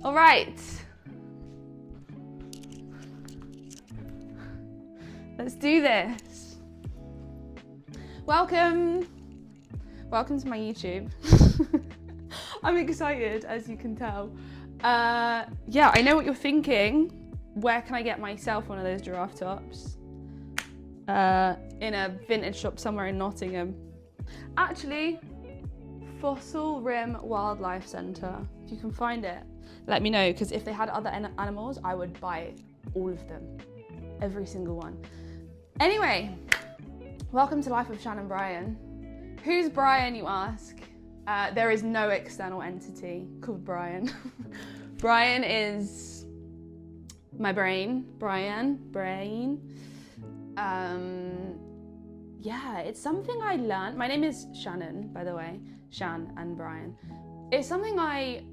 All right. Let's do this. Welcome to my YouTube. I'm excited, as you can tell. Yeah, I know what you're thinking. Where can I get myself one of those giraffe tops? In a vintage shop somewhere in Nottingham. Actually, Fossil Rim Wildlife Centre. If you can find it, let me know, because if they had other animals, I would buy all of them. Every single one. Anyway, welcome to Life of Shan and Brian. Who's Brian, you ask? There is no external entity called Brian. Brian is my brain. Brain. Yeah, it's something I learned. My name is Shannon, by the way. Shan and Brian. It's something I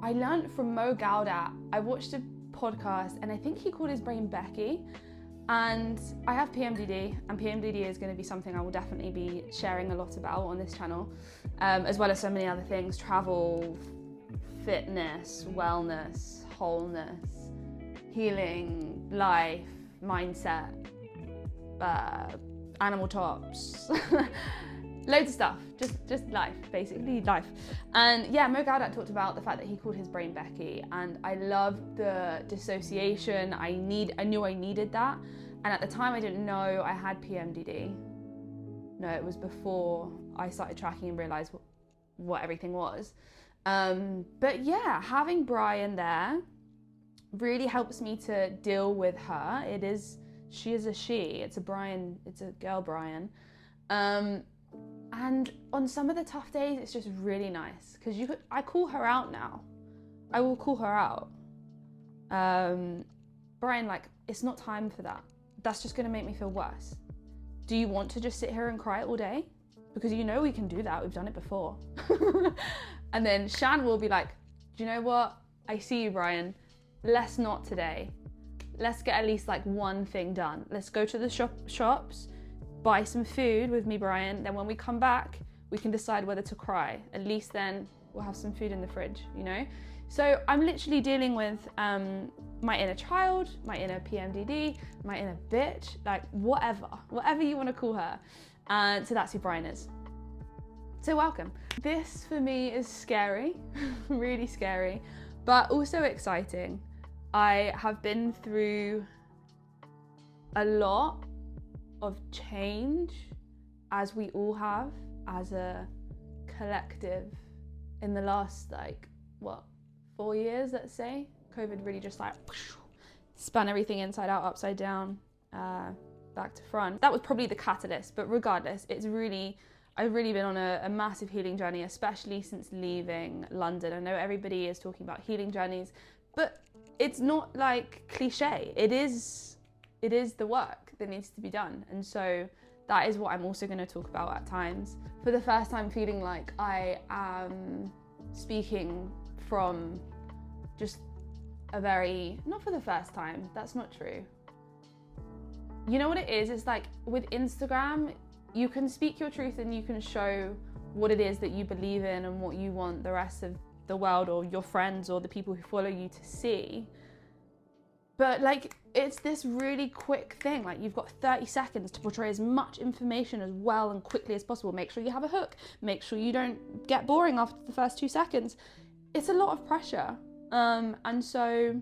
learned from Mo Gaudat. I watched a podcast and I think he called his brain Becky. And I have PMDD, and PMDD is going to be something I will definitely be sharing a lot about on this channel, as well as so many other things: travel, fitness, wellness, wholeness, healing, life, mindset, animal tops, loads of stuff, just life, basically life. And yeah, Mo Gaudat talked about the fact that he called his brain Becky, and I loved the dissociation. I knew I needed that, and at the time I didn't know I had PMDD. No, it was before I started tracking and realised what everything was. But yeah, having Brian there really helps me to deal with her. She is a she. It's a girl, Brian. And on some of the tough days, it's just really nice because I call her out now. I will call her out. Brian, like, it's not time for that. That's just going to make me feel worse. Do you want to just sit here and cry all day? Because you know we can do that. We've done it before. And then Shan will be like, do you know what? I see you, Brian. Let's not today. Let's get at least like one thing done. Let's go to the shops, buy some food with me, Brian. Then when we come back, we can decide whether to cry. At least then we'll have some food in the fridge, you know? So I'm literally dealing with my inner child, my inner PMDD, my inner bitch, like whatever you want to call her. And so that's who Brian is. So welcome. This for me is scary, really scary, but also exciting. I have been through a lot of change, as we all have, as a collective, in the last 4 years, let's say. COVID really just spun everything inside out, upside down, back to front. That was probably the catalyst, but regardless, I've really been on a massive healing journey, especially since leaving London. I know everybody is talking about healing journeys, but it's not like cliche. It is the work that needs to be done. And so that is what I'm also going to talk about at times. For the first time, feeling like I am speaking from just not for the first time, that's not true. You know what it is? It's like with Instagram, you can speak your truth and you can show what it is that you believe in and what you want the rest of the world or your friends or the people who follow you to see. But like, it's this really quick thing. Like, you've got 30 seconds to portray as much information as well and quickly as possible. Make sure you have a hook. Make sure you don't get boring after the first 2 seconds. It's a lot of pressure. And so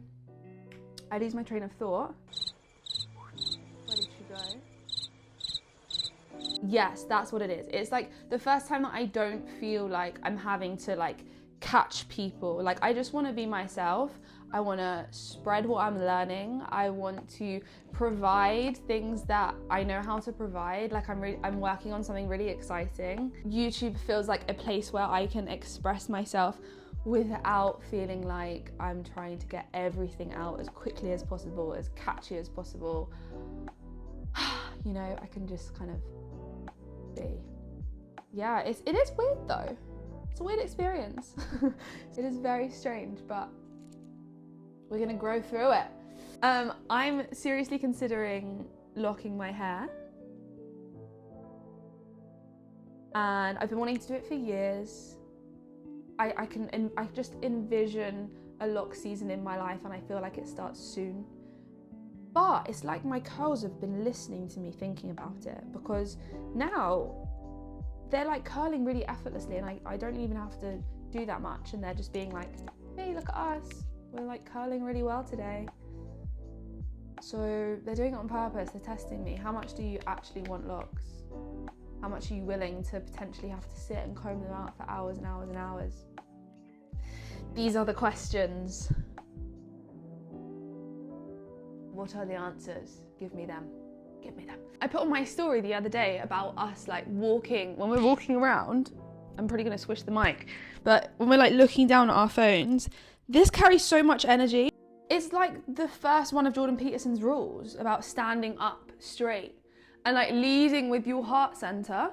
I lose my train of thought. Where did she go? Yes, that's what it is. It's like the first time that I don't feel like I'm having to catch people. Like, I just want to be myself. I want to spread what I'm learning. I want to provide things that I know how to provide. Like, I'm working on something really exciting. YouTube feels like a place where I can express myself without feeling like I'm trying to get everything out as quickly as possible, as catchy as possible. You know, I can just kind of be. Yeah, it is weird though. It's a weird experience. It is very strange, but we're gonna grow through it. I'm seriously considering locking my hair. and I've been wanting to do it for years. I just envision a lock season in my life, and I feel like it starts soon. But it's like my curls have been listening to me thinking about it, because now they're like curling really effortlessly, and I don't even have to do that much, and they're just being like, hey, look at us, we're like curling really well today. So they're doing it on purpose. They're testing me. How much do you actually want locks? How much are you willing to potentially have to sit and comb them out for hours and hours and hours? These are the questions. What are the answers? Give me them. Give me them. I put on my story the other day about us like walking, when we're walking around, I'm probably gonna swish the mic, but when we're like looking down at our phones, this carries so much energy. It's like the first one of Jordan Peterson's rules about standing up straight and like leading with your heart center.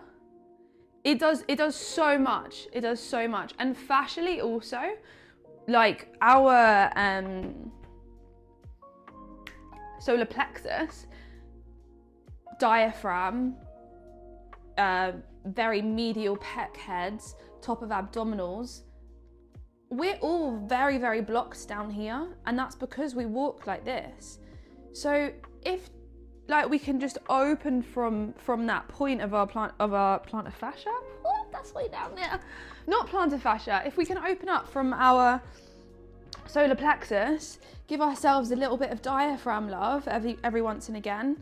It does so much. It does so much. And fascially also, like our solar plexus, diaphragm, very medial pec heads, top of abdominals, we're all very, very blocked down here, and that's because we walk like this. So if like we can just open from that point of our plantar fascia, what? That's way down there. Not plantar fascia. If we can open up from our solar plexus, give ourselves a little bit of diaphragm love every once and again,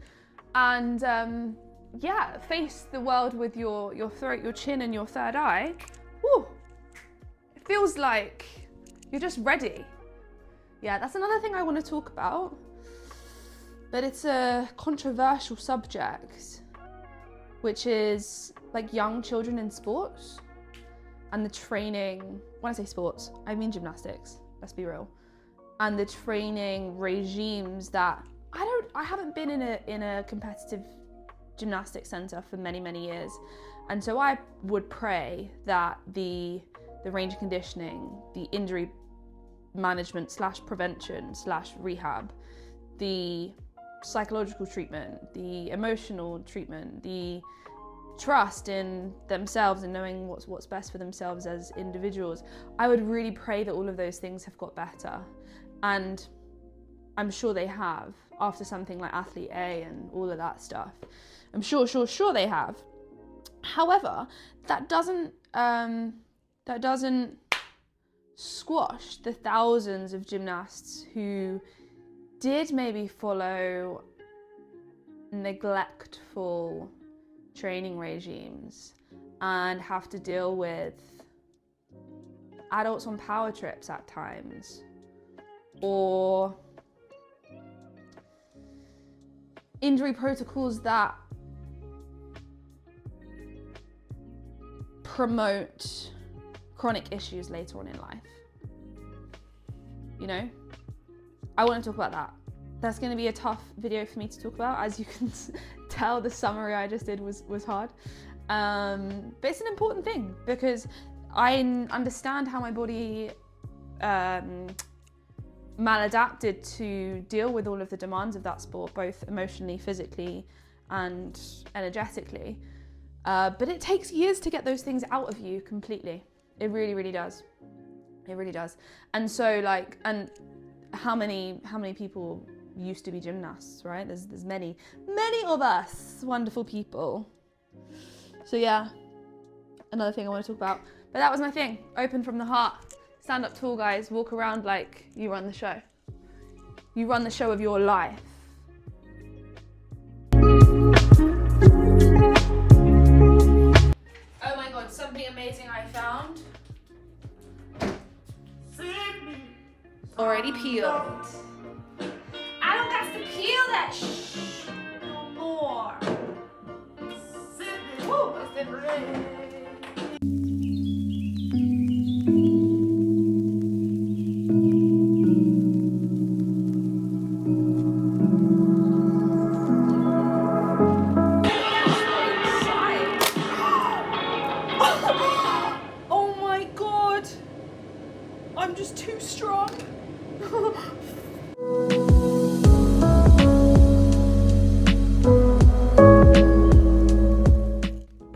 and yeah, face the world with your throat, your chin, and your third eye. Woo. It feels like you're just ready. Yeah, that's another thing I want to talk about, but it's a controversial subject, which is like young children in sports and the training. When I say sports, I mean gymnastics, let's be real. And the training regimes that I haven't been in a competitive gymnastics center for many, many years. And so I would pray that the range and conditioning, the injury management / prevention / rehab, the psychological treatment, the emotional treatment, the trust in themselves and knowing what's best for themselves as individuals, I would really pray that all of those things have got better. And I'm sure they have, after something like Athlete A and all of that stuff. I'm sure they have. However, that doesn't squash the thousands of gymnasts who did maybe follow neglectful training regimes and have to deal with adults on power trips at times, or injury protocols that promote chronic issues later on in life. You know, I want to talk about that. That's going to be a tough video for me to talk about. As you can tell, the summary I just did was hard. But it's an important thing because I understand how my body maladapted to deal with all of the demands of that sport, both emotionally, physically, and energetically. But it takes years to get those things out of you completely. It really, really does. It really does. And so like, and how many people used to be gymnasts, right? There's many of us wonderful people. So yeah, another thing I want to talk about. But that was my thing. Open from the heart. Stand up tall, guys. Walk around like you run the show. You run the show of your life. Oh my God, something amazing I found. Already peeled. I don't got to peel that no more. Woo, it's been red. Oh my God, I'm just too strong.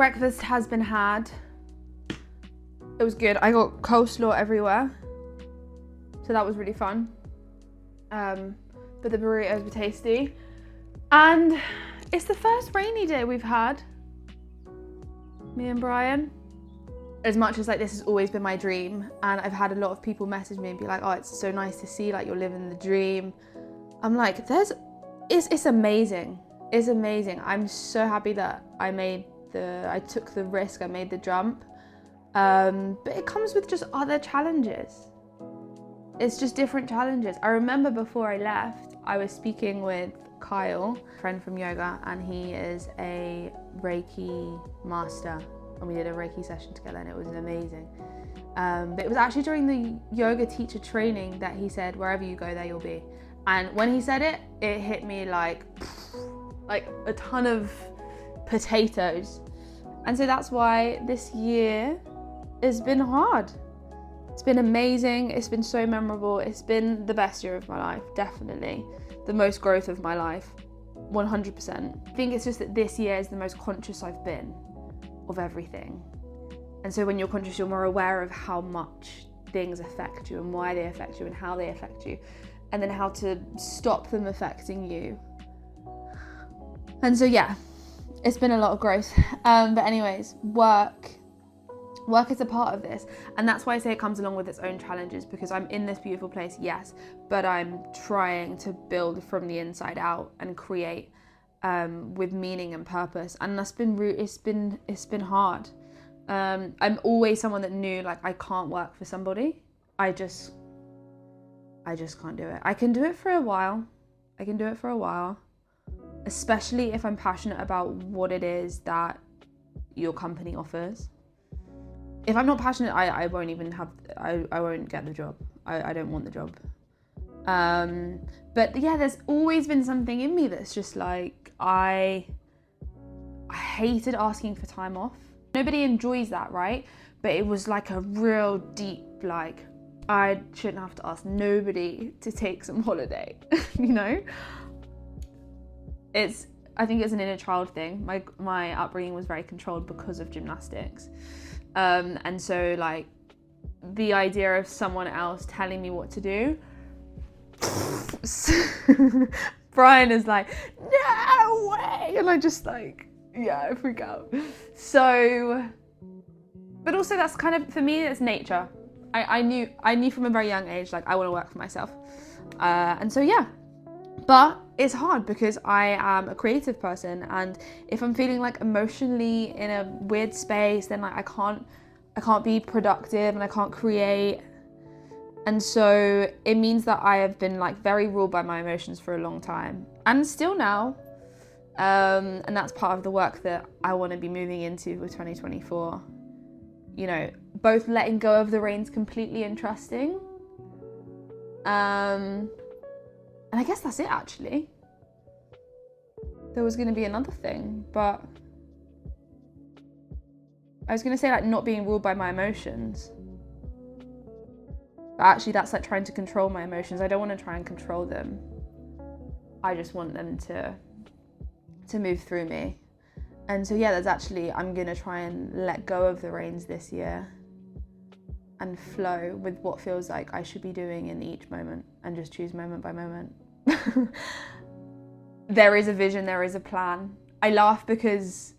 breakfast has been had. It was good. I got coleslaw everywhere, so that was really fun. But the burritos were tasty. And it's the first rainy day we've had, me and Brian. As much as like this has always been my dream, and I've had a lot of people message me and be like, oh, it's so nice to see like you're living the dream. I'm like, it's amazing. It's amazing. I'm so happy that I took the risk, I made the jump. But it comes with just other challenges. It's just different challenges. I remember before I left, I was speaking with Kyle, a friend from yoga, and he is a Reiki master. And we did a Reiki session together and it was amazing. But it was actually during the yoga teacher training that he said, wherever you go, there you'll be. And when he said it, it hit me like a ton of potatoes. And so that's why this year has been hard. It's been amazing. It's been so memorable. It's been the best year of my life, definitely. The most growth of my life, 100%. I think it's just that this year is the most conscious I've been of everything. And so when you're conscious, you're more aware of how much things affect you and why they affect you and how they affect you, and then how to stop them affecting you. And so yeah, it's been a lot of growth. But anyways, work is a part of this, and that's why I say it comes along with its own challenges, because I'm in this beautiful place, yes, but I'm trying to build from the inside out and create with meaning and purpose, and it's been hard. I'm always someone that knew like I can't work for somebody. I just can't do it. I can do it for a while. Especially if I'm passionate about what it is that your company offers. If I'm not passionate, I won't even I won't get the job. I don't want the job. But yeah, there's always been something in me that's just like, I hated asking for time off. Nobody enjoys that, right? But it was like a real deep, like, I shouldn't have to ask nobody to take some holiday, you know? I think it's an inner child thing. My upbringing was very controlled because of gymnastics. And so like the idea of someone else telling me what to do, Brian is like, no way, and I just like, yeah, I freak out. So, but also that's kind of, for me, it's nature. I knew from a very young age, like I want to work for myself. And so yeah, but it's hard because I am a creative person, and if I'm feeling like emotionally in a weird space, then like I can't be productive and I can't create. And so it means that I have been like very ruled by my emotions for a long time, and still now. And that's part of the work that I want to be moving into with 2024. You know, both letting go of the reins completely and trusting. And I guess that's it, actually. There was going to be another thing, but I was going to say like not being ruled by my emotions. But actually that's like trying to control my emotions. I don't want to try and control them. I just want them to move through me. And so yeah, I'm going to try and let go of the reins this year and flow with what feels like I should be doing in each moment, and just choose moment by moment. There is a vision, there is a plan. I laugh because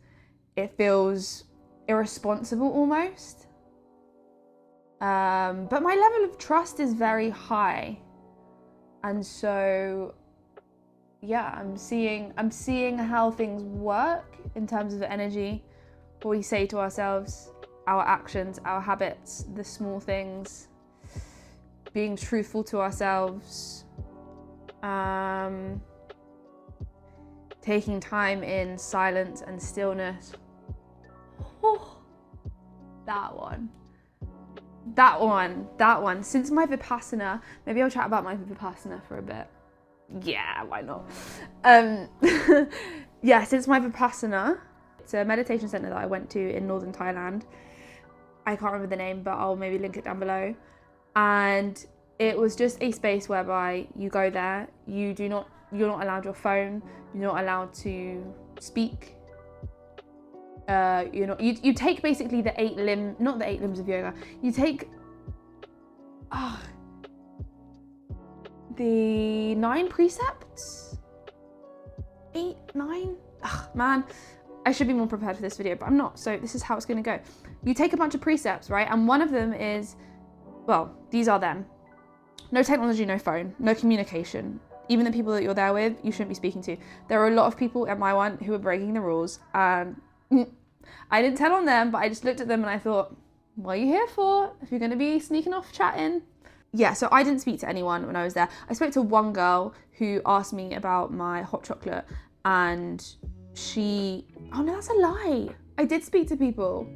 it feels irresponsible almost. But my level of trust is very high. And so yeah, I'm seeing how things work in terms of energy, what we say to ourselves, our actions, our habits, the small things, being truthful to ourselves, taking time in silence and stillness. Oh, that one. Since my Vipasana, maybe I'll chat about my Vipasana for a bit. Yeah, why not? Yeah, since my Vipasana, it's a meditation center that I went to in northern Thailand. I can't remember the name, but I'll maybe link it down below. And it was just a space whereby you go there, you're not allowed your phone, you're not allowed to speak. you take basically the not the 8 limbs of yoga. You take the 9 precepts, 8, 9. Man, I should be more prepared for this video, but I'm not. So this is how it's going to go. You take a bunch of precepts, right? And one of them is, well, these are them. No technology, no phone, no communication. Even the people that you're there with, you shouldn't be speaking to. There are a lot of people at my one who are breaking the rules, and I didn't tell on them, but I just looked at them and I thought, what are you here for if you're going to be sneaking off chatting? Yeah, so I didn't speak to anyone when I was there. I spoke to one girl who asked me about my hot chocolate, and oh no, that's a lie. I did speak to people.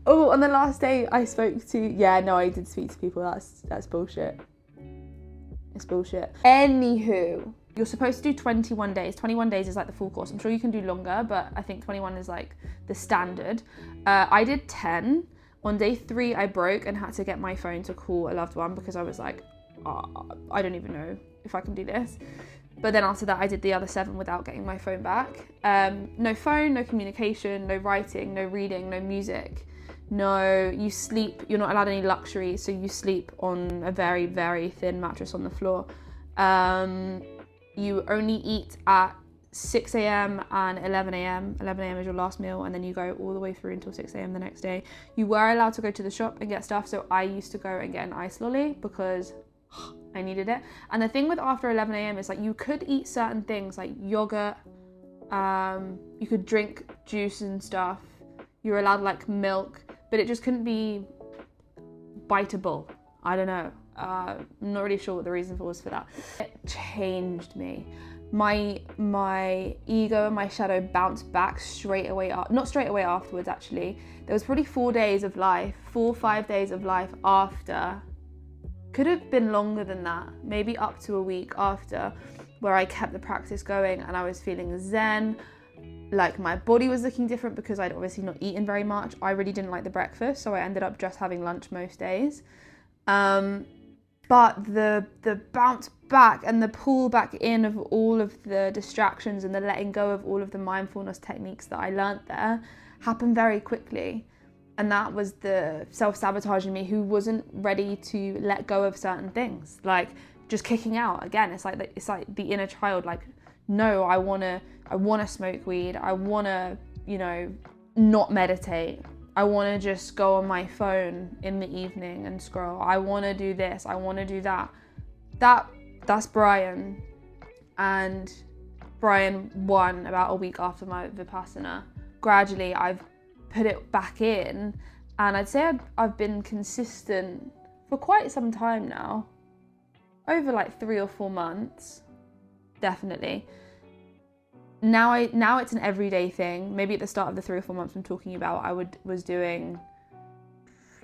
Oh, on the last day I spoke to, I did speak to people. That's bullshit. It's bullshit. Anywho, you're supposed to do 21 days. 21 days is like the full course. I'm sure you can do longer, but I think 21 is like the standard. I did 10. On day 3, I broke and had to get my phone to call a loved one because I was like, I don't even know if I can do this. But then after that, I did the other 7 without getting my phone back. No phone, no communication, no writing, no reading, no music. No, you sleep, you're not allowed any luxury, so you sleep on a very, very thin mattress on the floor. You only eat at 6 a.m. and 11 a.m. 11 a.m. is your last meal, and then you go all the way through until 6 a.m. the next day. You were allowed to go to the shop and get stuff, so I used to go and get an ice lolly because I needed it. And the thing with after 11 a.m. is like you could eat certain things like yogurt, you could drink juice and stuff, you were allowed like milk, but it just couldn't be biteable. I don't know. I'm not really sure what the reason was for that. It changed me. My ego and my shadow bounced back straight away, not straight away afterwards actually. There was probably 4 days of life, 4 or 5 days of life after. Could have been longer than that, maybe up to a week after, where I kept the practice going and I was feeling zen. Like my body was looking different because I'd obviously not eaten very much. I really didn't like the breakfast, so I ended up just having lunch most days. But the bounce back and the pull back in of all of the distractions and the letting go of all of the mindfulness techniques that I learned there happened very quickly. And that was the self-sabotaging me who wasn't ready to let go of certain things, like just kicking out. Again, it's like the inner child, like, no, I wanna smoke weed. I wanna, not meditate. I wanna just go on my phone in the evening and scroll. I wanna do this. I wanna do that. That's Brian. And Brian won about a week after my Vipasana. Gradually, I've put it back in, and I'd say I've been consistent for quite some time now, over like 3 or 4 months, definitely. Now it's an everyday thing. Maybe at the start of the 3 or 4 months I'm talking about, I was doing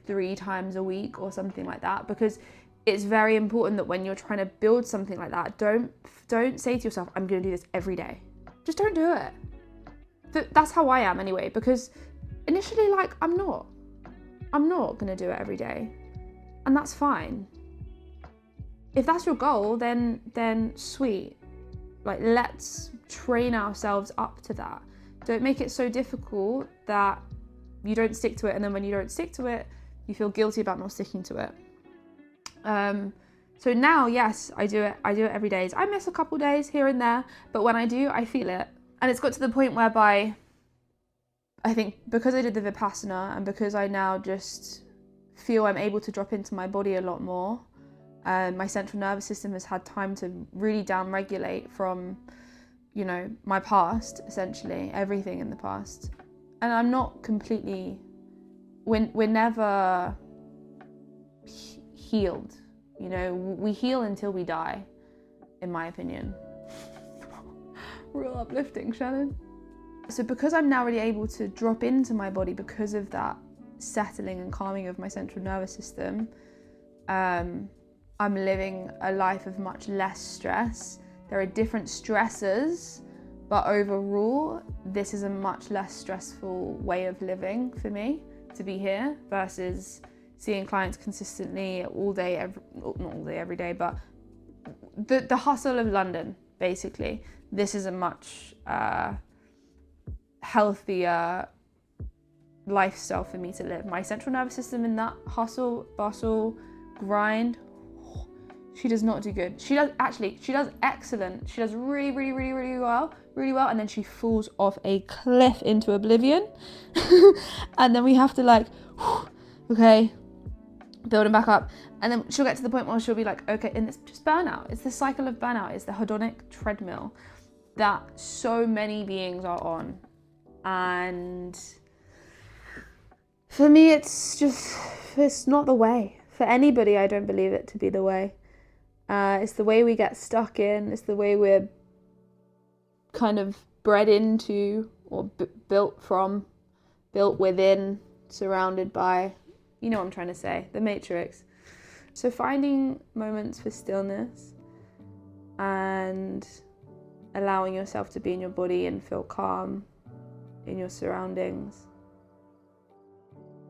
3 times a week or something like that, because it's very important that when you're trying to build something like that, don't say to yourself, I'm going to do this every day. Just don't do it. That's how I am anyway, because initially, like, I'm not going to do it every day, and that's fine. If that's your goal, then sweet. Like, let's train ourselves up to that. Don't make it so difficult that you don't stick to it, and then when you don't stick to it, you feel guilty about not sticking to it. So now, yes, I do it every day. I miss a couple days here and there, but when I do, I feel it. And it's got to the point whereby I think because I did the Vipasana and because I now just feel I'm able to drop into my body a lot more, my central nervous system has had time to really down-regulate from, my past, essentially, everything in the past. And I'm not completely, we're never healed, we heal until we die, in my opinion. Real uplifting, Shannon. So because I'm now really able to drop into my body because of that settling and calming of my central nervous system, I'm living a life of much less stress. There are different stressors, but overall, this is a much less stressful way of living for me to be here versus seeing clients consistently all day, not all day, every day, but the hustle of London, basically. This is a much healthier lifestyle for me to live. My central nervous system in that hustle, bustle, grind, she does not do good. She does excellent. She does really well, and then she falls off a cliff into oblivion. And then we have to like, okay, building back up. And then she'll get to the point where she'll be like, okay, and it's just burnout. It's the cycle of burnout. It's the hedonic treadmill that so many beings are on. And for me, it's not the way. For anybody, I don't believe it to be the way. It's the way we get stuck in. It's the way we're kind of bred into or built from, built within, surrounded by, you know what I'm trying to say, the matrix. So finding moments for stillness and allowing yourself to be in your body and feel calm in your surroundings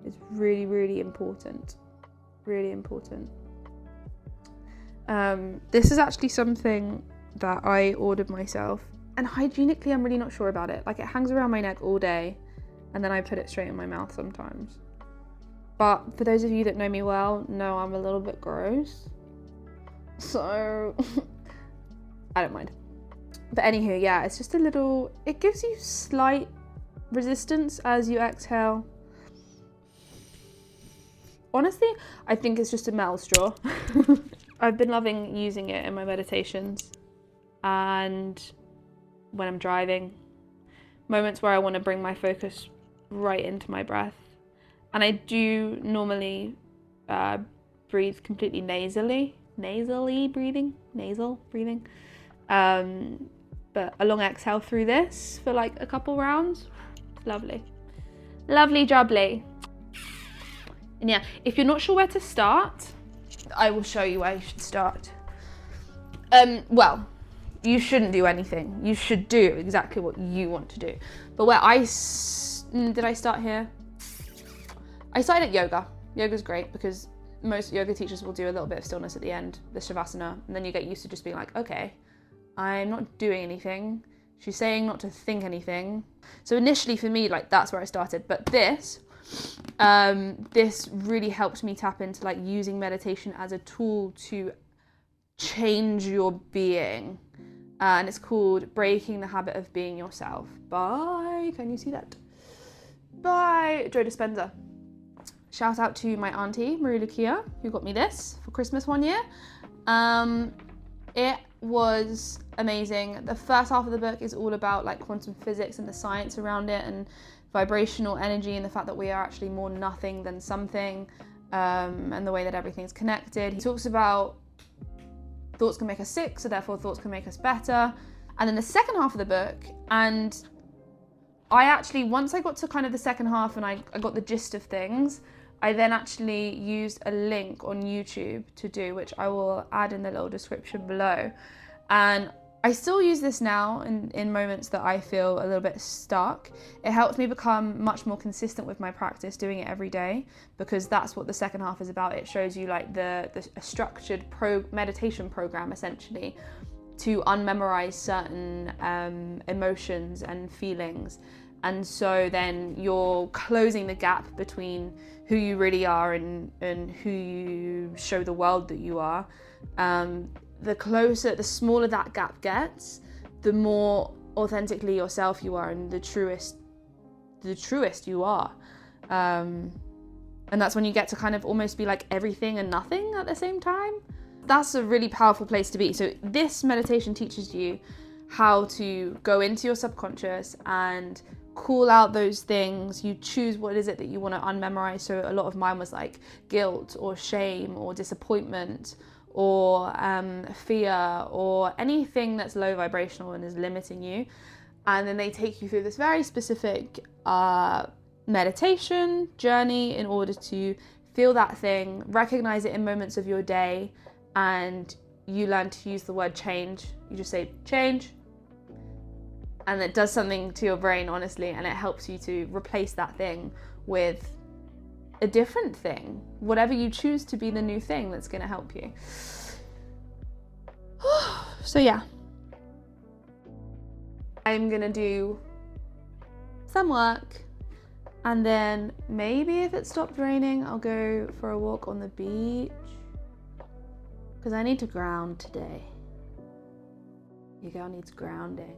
is really important. Really important. This is actually something that I ordered myself, and hygienically I'm really not sure about it. Like, it hangs around my neck all day and then I put it straight in my mouth sometimes. But for those of you that know me well, know I'm a little bit gross. So I don't mind. But anywho, yeah, it's just a little, it gives you slight resistance as you exhale. Honestly, I think it's just a metal straw. I've been loving using it in my meditations and when I'm driving, moments where I want to bring my focus right into my breath. And I do normally breathe completely nasal breathing. But a long exhale through this for like a couple rounds. Lovely jubbly. And yeah, if you're not sure where to start, I will show you where you should start. Well, you shouldn't do anything. You should do exactly what you want to do. But where did I start here? I started at yoga. Yoga's great because most yoga teachers will do a little bit of stillness at the end, the Shavasana, and then you get used to just being like, okay, I'm not doing anything. She's saying not to think anything. So initially for me, like, that's where I started. But this really helped me tap into like using meditation as a tool to change your being. And it's called Breaking the Habit of Being Yourself can you see that? By Joe Dispenza. Shout out to my auntie, Marie Lucia, who got me this for Christmas one year. It was amazing. The first half of the book is all about like quantum physics and the science around it and vibrational energy and the fact that we are actually more nothing than something, and the way that everything's connected. He talks about thoughts can make us sick, so therefore thoughts can make us better. And then the second half of the book, and I actually, once I got to kind of the second half and I got the gist of things, I then actually used a link on YouTube to do, which I will add in the little description below. And I still use this now in moments that I feel a little bit stuck. It helps me become much more consistent with my practice, doing it every day, because that's what the second half is about. It shows you like a structured meditation program, essentially, to unmemorize certain emotions and feelings. And so then you're closing the gap between who you really are and who you show the world that you are. The smaller that gap gets, the more authentically yourself you are and the truest you are. And that's when you get to kind of almost be like everything and nothing at the same time. That's a really powerful place to be. So this meditation teaches you how to go into your subconscious and call out those things. You choose what is it that you want to unmemorize. So a lot of mine was like guilt or shame or disappointment or fear or anything that's low vibrational and is limiting you. And then they take you through this very specific meditation journey in order to feel that thing, recognize it in moments of your day, and you learn to use the word change. You just say change, and it does something to your brain, honestly, and it helps you to replace that thing with a different thing, whatever you choose to be the new thing that's going to help you. So yeah, I'm going to do some work. And then maybe if it stopped raining, I'll go for a walk on the beach. Because I need to ground today. Your girl needs grounding.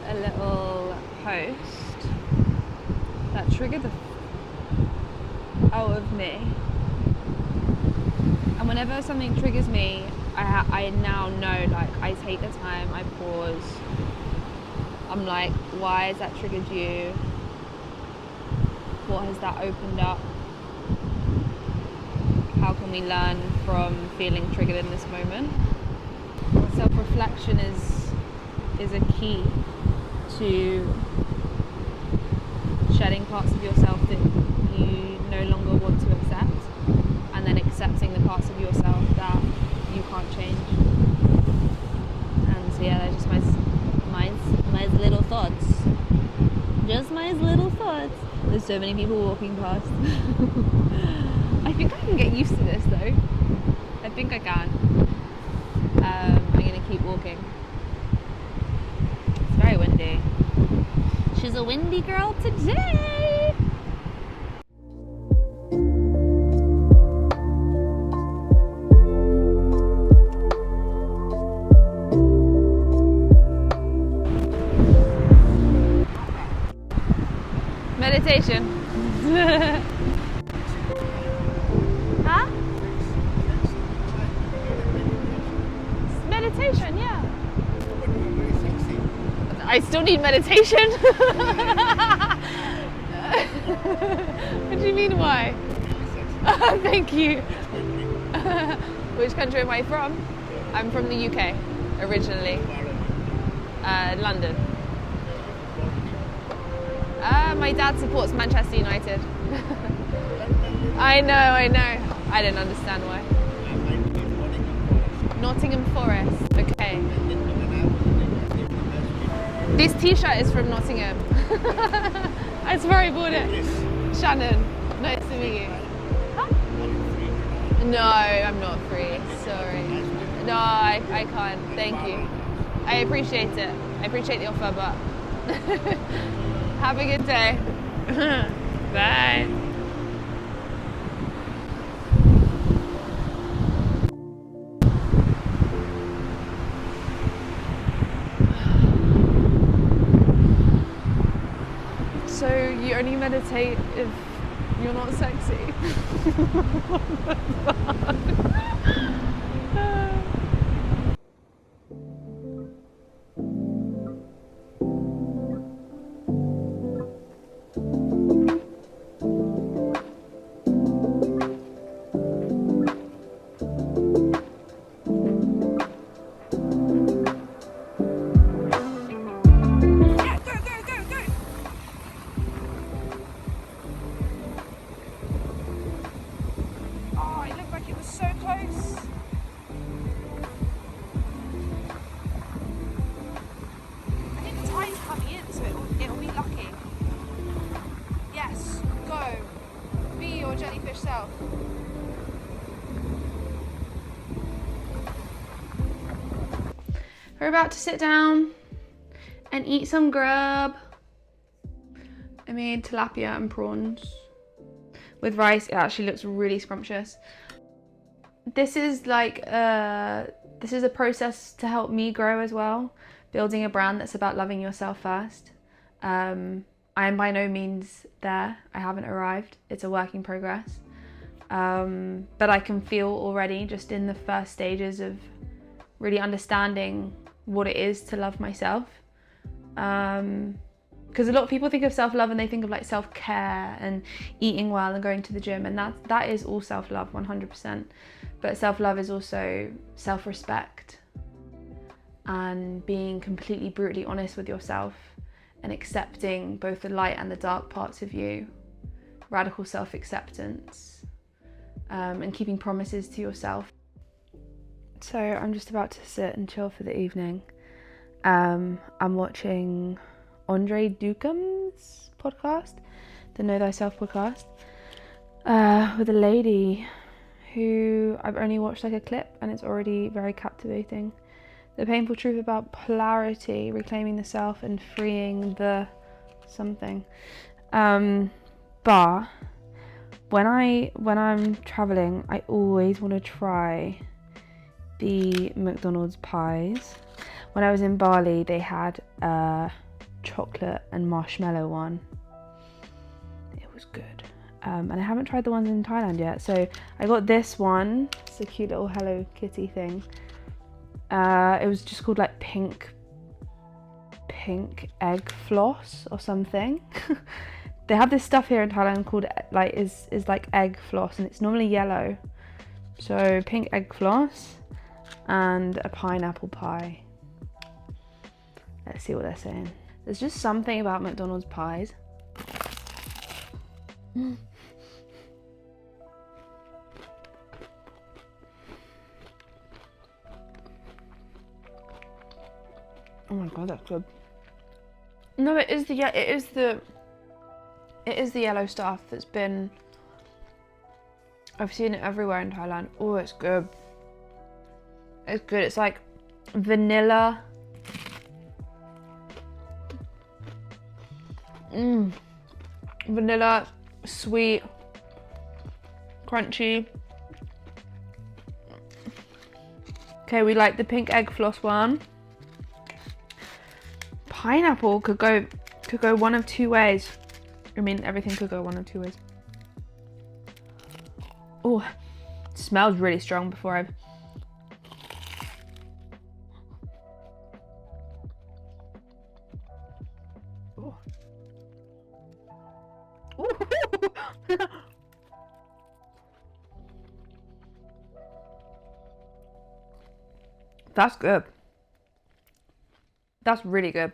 A little post that triggered the out of me, and whenever something triggers me, I now know, like, I take the time, I pause, I'm like, why has that triggered you? What has that opened up? How can we learn from feeling triggered in this moment? Self-reflection is a key to shedding parts of yourself that you no longer want to accept, and then accepting the parts of yourself that you can't change. And so yeah, they're just my little thoughts. Just my little thoughts. There's so many people walking past. I think I can get used to this though. I think I can. I'm gonna keep walking. It's very windy. She's a windy girl today. Meditation. Huh? Meditation, yeah. I still need meditation. What do you mean, why? Thank you. Which country am I from? I'm from the UK, originally. London. My dad supports Manchester United. I know. I don't understand why. Nottingham Forest. Okay. This t-shirt is from Nottingham. That's where I bought it. Shannon, nice to meet you. Huh? No, I'm not free. Sorry. No, I can't. Thank you. I appreciate it. I appreciate the offer, but have a good day. Bye. So you only meditate if you're not sexy? Jellyfish self. We're about to sit down and eat some grub. I made tilapia and prawns with rice. It actually looks really scrumptious. This is like this is a process to help me grow as well, building a brand that's about loving yourself first. I am by no means there. I haven't arrived. It's a work in progress. But I can feel already, just in the first stages of really understanding what it is to love myself. because a lot of people think of self-love and they think of like self-care and eating well and going to the gym, and that is all self-love 100%. But self-love is also self-respect and being completely brutally honest with yourself and accepting both the light and the dark parts of you, radical self-acceptance, and keeping promises to yourself. So I'm just about to sit and chill for the evening. I'm watching Andre Ducham's podcast, the Know Thyself podcast, with a lady who I've only watched like a clip and it's already very captivating. The painful truth about polarity, reclaiming the self and freeing the something. But when I'm traveling, I always want to try the McDonald's pies. When I was in Bali, they had a chocolate and marshmallow one. It was good. And I haven't tried the ones in Thailand yet. So I got this one. It's a cute little Hello Kitty thing. It was just called like pink egg floss or something. They have this stuff here in Thailand called like is like egg floss, and it's normally yellow. So pink egg floss and a pineapple pie. Let's see what they're saying. There's just something about McDonald's pies. Oh my god, that's good. No, it is the yellow stuff that's been. I've seen it everywhere in Thailand. Oh, it's good. It's good. It's like vanilla. Vanilla, sweet, crunchy. Okay, we like the pink egg floss one. Pineapple could go one of two ways. I mean, everything could go one of two ways. Oh, it smells really strong before I've. Oh. That's good. That's really good.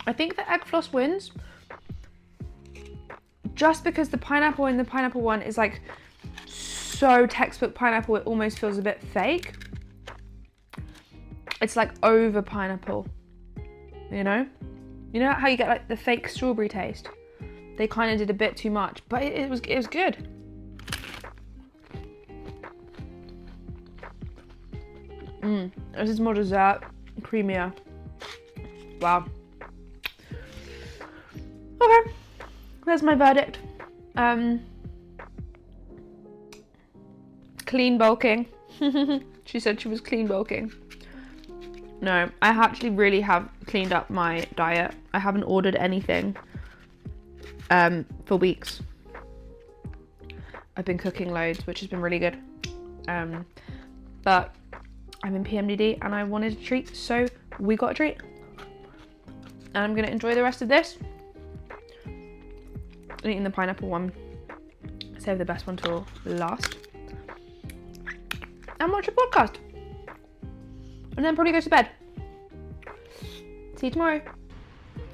I think the egg floss wins just because the pineapple in the pineapple one is like so textbook pineapple, it almost feels a bit fake. It's like over pineapple, you know how you get like the fake strawberry taste? They kind of did a bit too much, but it was good. This is more dessert, creamier. Wow. Okay, there's my verdict. Clean bulking. She said she was clean bulking. No, I actually really have cleaned up my diet. I haven't ordered anything for weeks. I've been cooking loads, which has been really good. But I'm in PMDD and I wanted a treat, so we got a treat. And I'm gonna enjoy the rest of this. I'm eating the pineapple one. Save the best one till last. And watch a podcast. And then probably go to bed. See you tomorrow.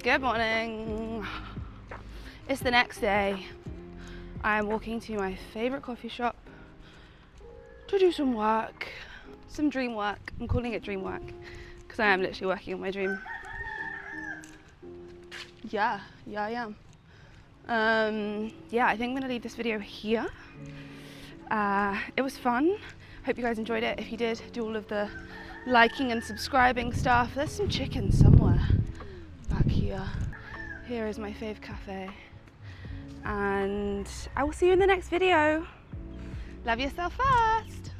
Good morning. It's the next day. I'm walking to my favourite coffee shop to do some work. Some dream work. I'm calling it dream work because I am literally working on my dream. Yeah, I am. Yeah, I think I'm gonna leave this video here. It was fun. Hope you guys enjoyed it. If you did, do all of the liking and subscribing stuff. There's some chicken somewhere back here. Here is my fave cafe. And I will see you in the next video. Love yourself first.